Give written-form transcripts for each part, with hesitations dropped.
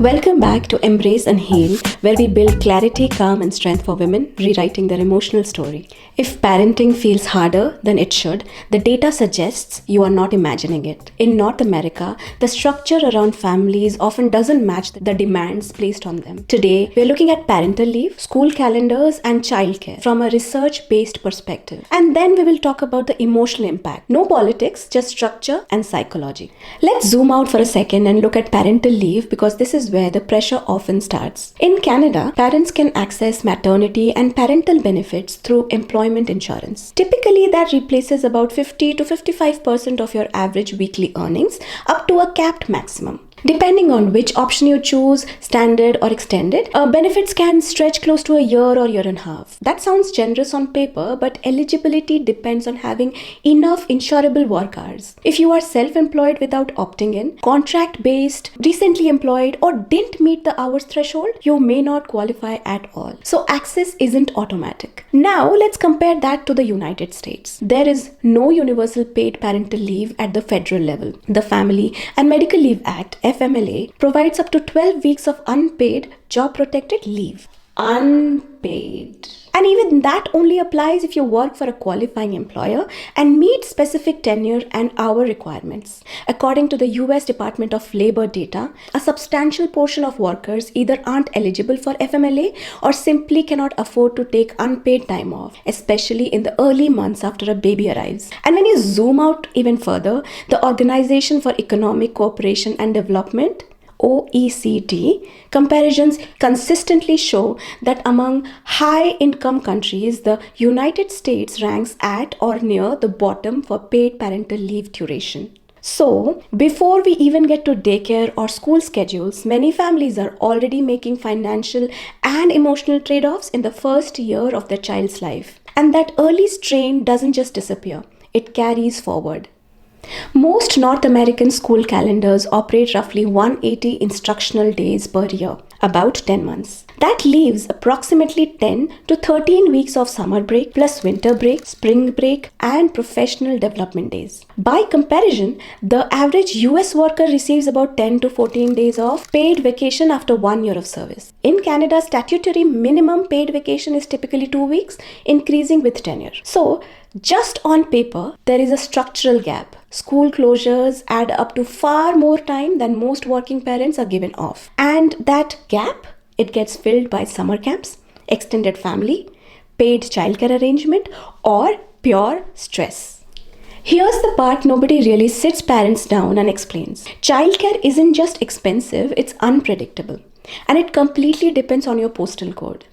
Welcome back to Embrace and Heal, where we build clarity, calm, and strength for women, rewriting their emotional story. If parenting feels harder than it should, the data suggests you are not imagining it. In North America, the structure around families often doesn't match the demands placed on them. Today, we're looking at parental leave, school calendars, and childcare from a research-based perspective. And then we will talk about the emotional impact. No politics, just structure and psychology. Let's zoom out for a second and look at parental leave because this is where the pressure often starts. In Canada, parents can access maternity and parental benefits through employment insurance. Typically, that replaces about 50 to 55% of your average weekly earnings up to a capped maximum. Depending on which option you choose, standard or extended, benefits can stretch close to a year or year and a half. That sounds generous on paper, but eligibility depends on having enough insurable work hours. If you are self-employed without opting in, contract-based, recently employed, or didn't meet the hours threshold, you may not qualify at all. So access isn't automatic. Now let's compare that to the United States. There is no universal paid parental leave at the federal level. The Family and Medical Leave Act, FMLA, provides up to 12 weeks of unpaid job-protected leave. Unpaid. And even that only applies if you work for a qualifying employer and meet specific tenure and hour requirements. According to the US Department of Labor data, a substantial portion of workers either aren't eligible for FMLA or simply cannot afford to take unpaid time off, especially in the early months after a baby arrives. And when you zoom out even further, the Organization for Economic Cooperation and Development, OECD, comparisons consistently show that among high-income countries, the United States ranks at or near the bottom for paid parental leave duration. So, before we even get to daycare or school schedules, many families are already making financial and emotional trade-offs in the first year of their child's life. And that early strain doesn't just disappear, it carries forward. Most North American school calendars operate roughly 180 instructional days per year, about 10 months. That leaves approximately 10 to 13 weeks of summer break, plus winter break, spring break, and professional development days. By comparison, the average US worker receives about 10 to 14 days of paid vacation after 1 year of service. In Canada, statutory minimum paid vacation is typically 2 weeks, increasing with tenure. So, just on paper, there is a structural gap. School closures add up to far more time than most working parents are given off. And that gap, it gets filled by summer camps, extended family, paid childcare arrangement, or pure stress. Here's the part nobody really sits parents down and explains. Childcare isn't just expensive, it's unpredictable. And it completely depends on your postal code.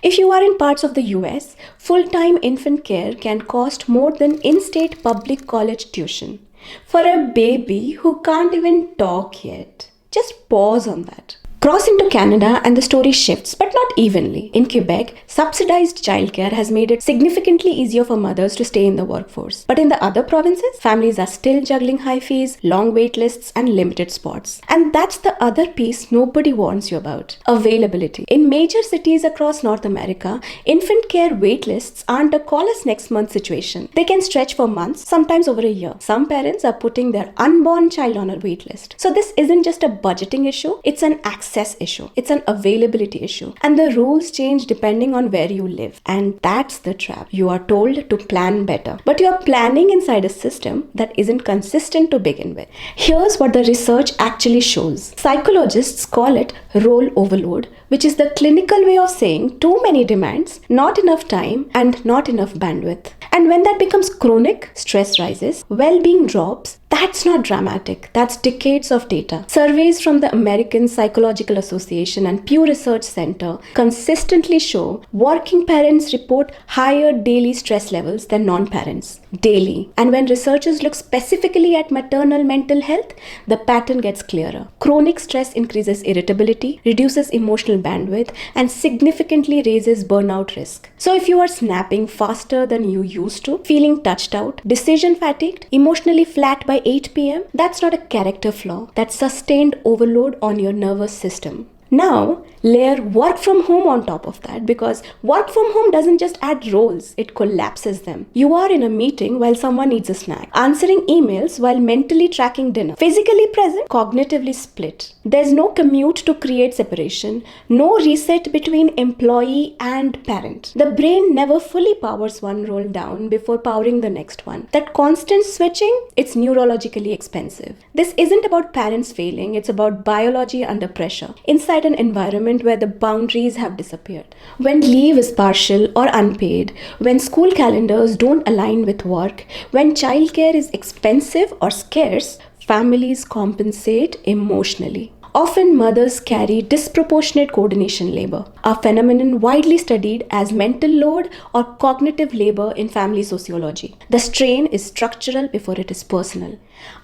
If you are in parts of the US, full-time infant care can cost more than in-state public college tuition for a baby who can't even talk yet. Just pause on that. Cross into Canada and the story shifts, but not evenly. In Quebec, subsidized childcare has made it significantly easier for mothers to stay in the workforce. But in the other provinces, families are still juggling high fees, long wait lists, and limited spots. And that's the other piece nobody warns you about. Availability. In major cities across North America, infant care wait lists aren't a call us next month situation. They can stretch for months, sometimes over a year. Some parents are putting their unborn child on a wait list. So this isn't just a budgeting issue, it's an access issue. It's an availability issue. And the rules change depending on where you live. And that's the trap. You are told to plan better, but you're planning inside a system that isn't consistent to begin with. Here's what the research actually shows. Psychologists call it role overload, which is the clinical way of saying too many demands, not enough time, and not enough bandwidth. And when that becomes chronic, stress rises, well-being drops. That's not dramatic. That's decades of data. Surveys from the American Psychological Association and Pew Research Center consistently show working parents report higher daily stress levels than non-parents. Daily. And when researchers look specifically at maternal mental health, the pattern gets clearer. Chronic stress increases irritability, reduces emotional bandwidth, and significantly raises burnout risk. So if you are snapping faster than you used to, feeling touched out, decision fatigued, emotionally flat by 8 p.m., that's not a character flaw. That's sustained overload on your nervous system. Now, layer work from home on top of that, because work from home doesn't just add roles, it collapses them. You are in a meeting while someone needs a snack, answering emails while mentally tracking dinner, physically present, cognitively split. There's no commute to create separation, no reset between employee and parent. The brain never fully powers one role down before powering the next one. That constant switching, it's neurologically expensive. This isn't about parents failing, it's about biology under pressure, inside an environment where the boundaries have disappeared. When leave is partial or unpaid, when school calendars don't align with work, when childcare is expensive or scarce, families compensate emotionally. Often mothers carry disproportionate coordination labor, a phenomenon widely studied as mental load or cognitive labor in family sociology. The strain is structural before it is personal.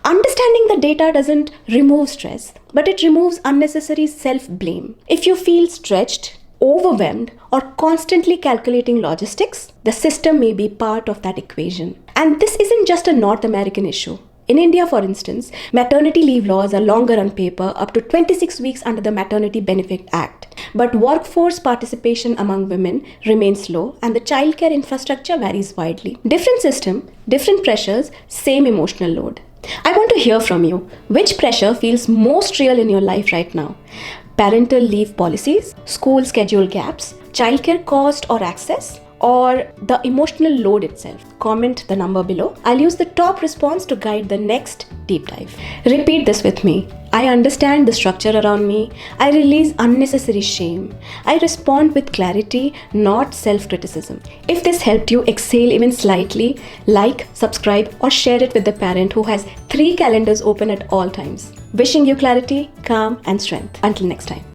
Understanding the data doesn't remove stress, but it removes unnecessary self-blame. If you feel stretched, overwhelmed, or constantly calculating logistics, the system may be part of that equation. And this isn't just a North American issue. In India, for instance, maternity leave laws are longer on paper, up to 26 weeks under the Maternity Benefit Act. But workforce participation among women remains low, and the childcare infrastructure varies widely. Different system, different pressures, same emotional load. I want to hear from you. Which pressure feels most real in your life right now? Parental leave policies, school schedule gaps, childcare cost or access, or the emotional load itself? Comment the number below. I'll use the top response to guide the next deep dive. Repeat this with me. I understand the structure around me. I release unnecessary shame. I respond with clarity, not self-criticism. If this helped you exhale even slightly, like, subscribe, or share it with the parent who has 3 calendars open at all times. Wishing you clarity, calm, and strength. Until next time.